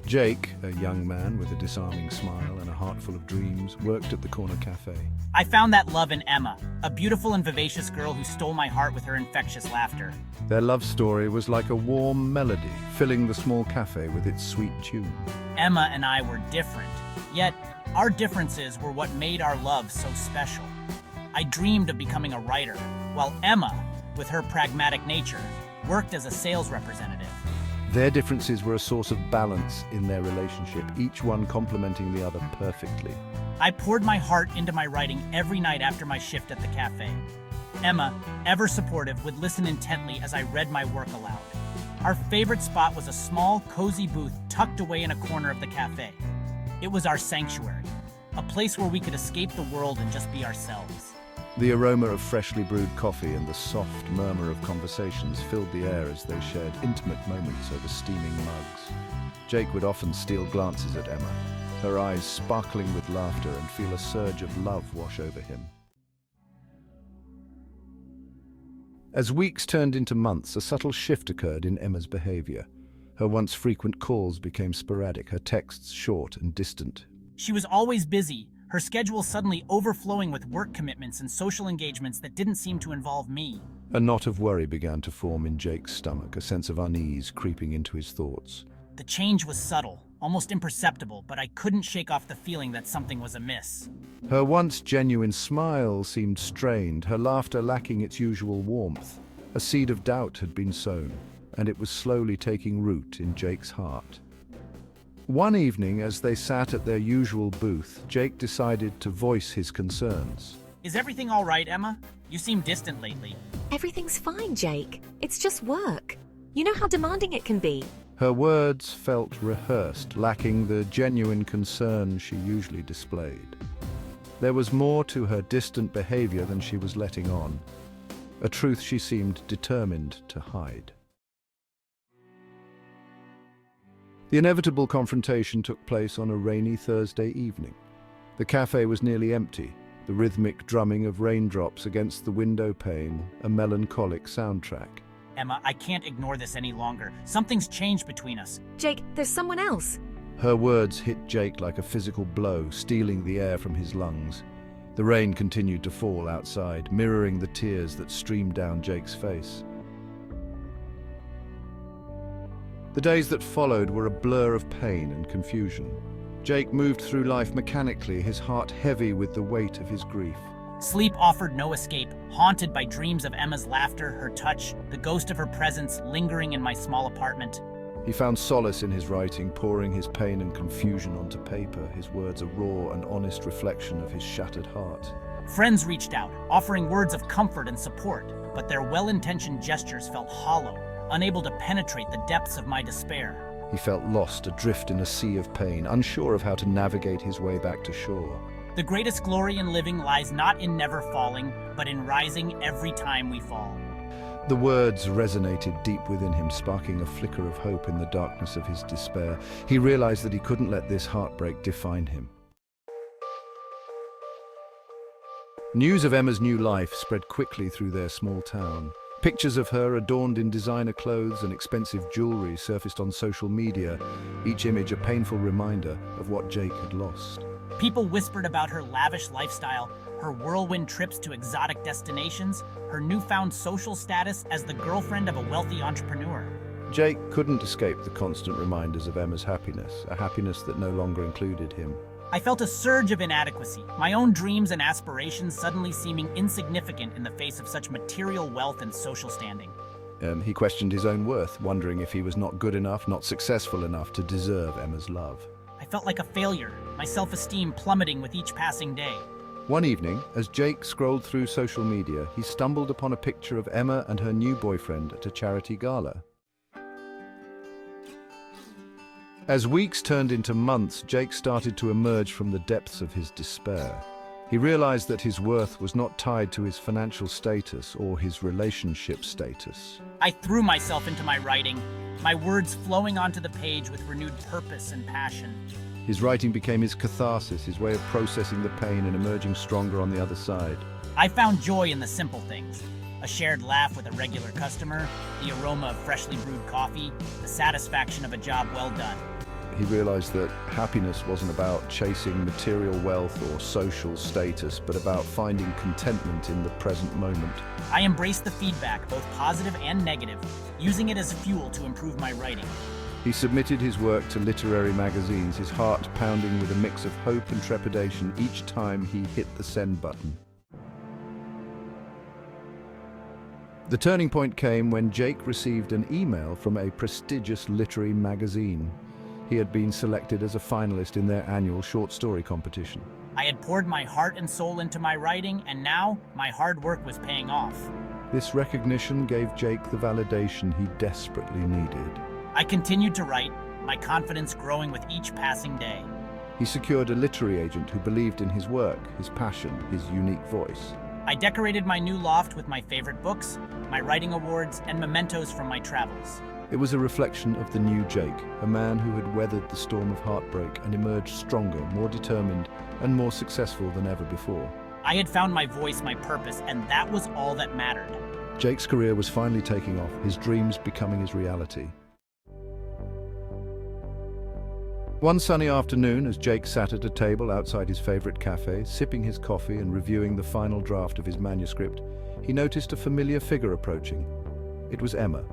Jake, a young man with a disarming smile and a heart full of dreams, worked at the corner cafe. I found that love in Emma, a beautiful and vivacious girl who stole my heart with her infectious laughter. Their love story was like a warm melody, filling the small cafe with its sweet tune. Emma and I were different, yet our differences were what made our love so special. I dreamed of becoming a writer, while Emma, with her pragmatic nature, worked as a sales representative. Their differences were a source of balance in their relationship, each one complementing the other perfectly. I poured my heart into my writing every night after my shift at the cafe. Emma, ever supportive, would listen intently as I read my work aloud. Our favorite spot was a small, cozy booth tucked away in a corner of the cafe. It was our sanctuary, a place where we could escape the world and just be ourselves. The aroma of freshly brewed coffee and the soft murmur of conversations filled the air as they shared intimate moments over steaming mugs. Jake would often steal glances at Emma, her eyes sparkling with laughter, and feel a surge of love wash over him. As weeks turned into months, a subtle shift occurred in Emma's behavior. Her once frequent calls became sporadic, her texts short and distant. She was always busy, her schedule suddenly overflowing with work commitments and social engagements that didn't seem to involve me. A knot of worry began to form in Jake's stomach, a sense of unease creeping into his thoughts. The change was subtle, almost imperceptible, but I couldn't shake off the feeling that something was amiss. Her once genuine smile seemed strained, her laughter lacking its usual warmth. A seed of doubt had been sown, and it was slowly taking root in Jake's heart. One evening, as they sat at their usual booth, Jake decided to voice his concerns. Is everything all right, Emma? You seem distant lately. Everything's fine, Jake. It's just work. You know how demanding it can be. Her words felt rehearsed, lacking the genuine concern she usually displayed. There was more to her distant behavior than she was letting on, a truth she seemed determined to hide. The inevitable confrontation took place on a rainy Thursday evening. The cafe was nearly empty, the rhythmic drumming of raindrops against the window pane a melancholic soundtrack. Emma, I can't ignore this any longer. Something's changed between us. Jake, there's someone else. Her words hit Jake like a physical blow, stealing the air from his lungs. The rain continued to fall outside, mirroring the tears that streamed down Jake's face. The days that followed were a blur of pain and confusion. Jake moved through life mechanically, his heart heavy with the weight of his grief. Sleep offered no escape, haunted by dreams of Emma's laughter, her touch, the ghost of her presence lingering in my small apartment. He found solace in his writing, pouring his pain and confusion onto paper, his words a raw and honest reflection of his shattered heart. Friends reached out, offering words of comfort and support, but their well-intentioned gestures felt hollow, unable to penetrate the depths of my despair. He felt lost, adrift in a sea of pain, unsure of how to navigate his way back to shore. The greatest glory in living lies not in never falling, but in rising every time we fall. The words resonated deep within him, sparking a flicker of hope in the darkness of his despair. He realized that he couldn't let this heartbreak define him. News of Emma's new life spread quickly through their small town. Pictures of her adorned in designer clothes and expensive jewelry surfaced on social media, each image a painful reminder of what Jake had lost. People whispered about her lavish lifestyle, her whirlwind trips to exotic destinations, her newfound social status as the girlfriend of a wealthy entrepreneur. Jake couldn't escape the constant reminders of Emma's happiness, a happiness that no longer included him. I felt a surge of inadequacy, my own dreams and aspirations suddenly seeming insignificant in the face of such material wealth and social standing. He questioned his own worth, wondering if he was not good enough, not successful enough to deserve Emma's love. I felt like a failure, my self-esteem plummeting with each passing day. One evening, as Jake scrolled through social media, he stumbled upon a picture of Emma and her new boyfriend at a charity gala. As weeks turned into months, Jake started to emerge from the depths of his despair. He realized that his worth was not tied to his financial status or his relationship status. I threw myself into my writing, my words flowing onto the page with renewed purpose and passion. His writing became his catharsis, his way of processing the pain and emerging stronger on the other side. I found joy in the simple things. A shared laugh with a regular customer, the aroma of freshly brewed coffee, the satisfaction of a job well done. he realized that happiness wasn't about chasing material wealth or social status, but about finding contentment in the present moment. I embraced the feedback, both positive and negative, using it as fuel to improve my writing. He submitted his work to literary magazines, his heart pounding with a mix of hope and trepidation each time he hit the send button. The turning point came when Jake received an email from a prestigious literary magazine. He had been selected as a finalist in their annual short story competition. I had poured my heart and soul into my writing, and now my hard work was paying off. This recognition gave Jake the validation he desperately needed. I continued to write, my confidence growing with each passing day. He secured a literary agent who believed in his work, his passion, his unique voice. I decorated my new loft with my favorite books, my writing awards, and mementos from my travels. It was a reflection of the new Jake, a man who had weathered the storm of heartbreak and emerged stronger, more determined, and more successful than ever before. I had found my voice, my purpose, and that was all that mattered. Jake's career was finally taking off, his dreams becoming his reality. One sunny afternoon, as Jake sat at a table outside his favorite cafe, sipping his coffee and reviewing the final draft of his manuscript, he noticed a familiar figure approaching. It was Emma.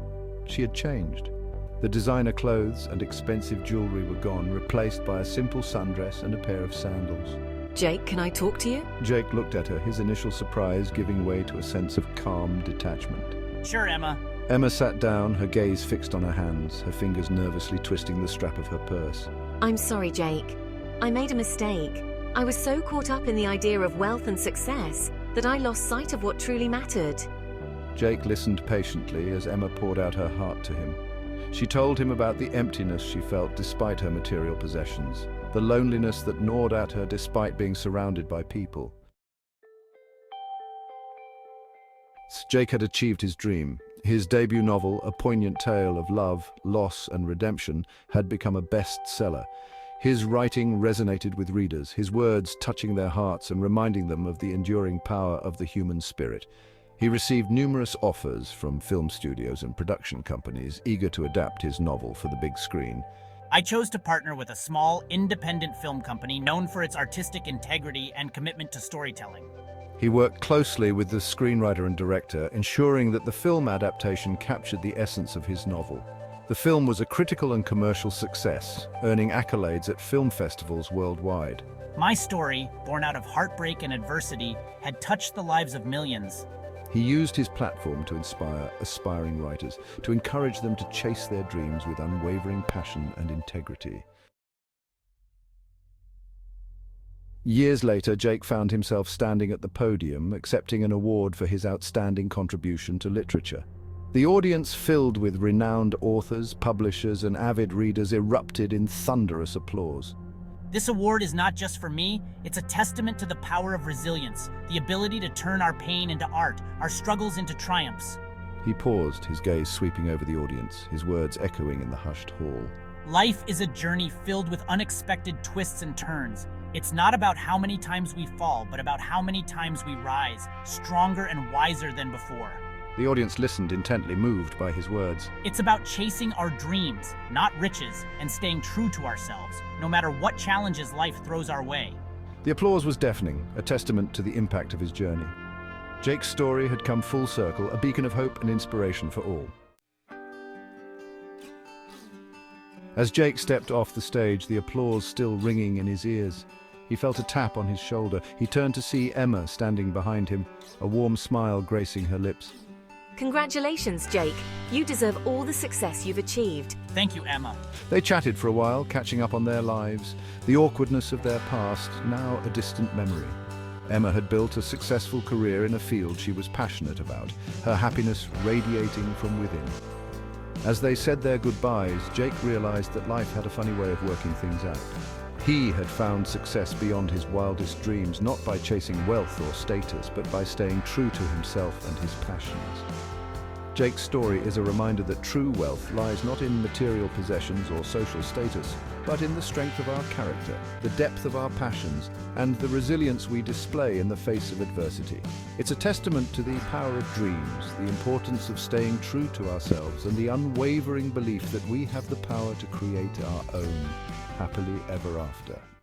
She had changed. The designer clothes and expensive jewelry were gone, replaced by a simple sundress and a pair of sandals. Jake, can I talk to you? Jake looked at her, his initial surprise giving way to a sense of calm detachment. Sure, Emma. Emma sat down, her gaze fixed on her hands, her fingers nervously twisting the strap of her purse. I'm sorry, Jake. I made a mistake. I was so caught up in the idea of wealth and success that I lost sight of what truly mattered. Jake listened patiently as Emma poured out her heart to him. She told him about the emptiness she felt despite her material possessions, the loneliness that gnawed at her despite being surrounded by people. Jake had achieved his dream. His debut novel, a poignant tale of love, loss, and redemption, had become a bestseller. His writing resonated with readers, his words touching their hearts and reminding them of the enduring power of the human spirit. He received numerous offers from film studios and production companies eager to adapt his novel for the big screen. I chose to partner with a small, independent film company known for its artistic integrity and commitment to storytelling. He worked closely with the screenwriter and director, ensuring that the film adaptation captured the essence of his novel. The film was a critical and commercial success, earning accolades at film festivals worldwide. My story, born out of heartbreak and adversity, had touched the lives of millions. He used his platform to inspire aspiring writers, to encourage them to chase their dreams with unwavering passion and integrity. Years later, Jake found himself standing at the podium, accepting an award for his outstanding contribution to literature. The audience, filled with renowned authors, publishers, and avid readers, erupted in thunderous applause. This award is not just for me, it's a testament to the power of resilience, the ability to turn our pain into art, our struggles into triumphs. He paused, his gaze sweeping over the audience, his words echoing in the hushed hall. Life is a journey filled with unexpected twists and turns. It's not about how many times we fall, but about how many times we rise, stronger and wiser than before. The audience listened intently, moved by his words. It's about chasing our dreams, not riches, and staying true to ourselves, no matter what challenges life throws our way. The applause was deafening, a testament to the impact of his journey. Jake's story had come full circle, a beacon of hope and inspiration for all. As Jake stepped off the stage, the applause still ringing in his ears, he felt a tap on his shoulder. He turned to see Emma standing behind him, a warm smile gracing her lips. Congratulations, Jake. You deserve all the success you've achieved. Thank you, Emma. They chatted for a while, catching up on their lives, the awkwardness of their past, now a distant memory. Emma had built a successful career in a field she was passionate about, her happiness radiating from within. As they said their goodbyes, Jake realized that life had a funny way of working things out. He had found success beyond his wildest dreams, not by chasing wealth or status, but by staying true to himself and his passions. Jake's story is a reminder that true wealth lies not in material possessions or social status, but in the strength of our character, the depth of our passions, and the resilience we display in the face of adversity. It's a testament to the power of dreams, the importance of staying true to ourselves, and the unwavering belief that we have the power to create our own happily ever after.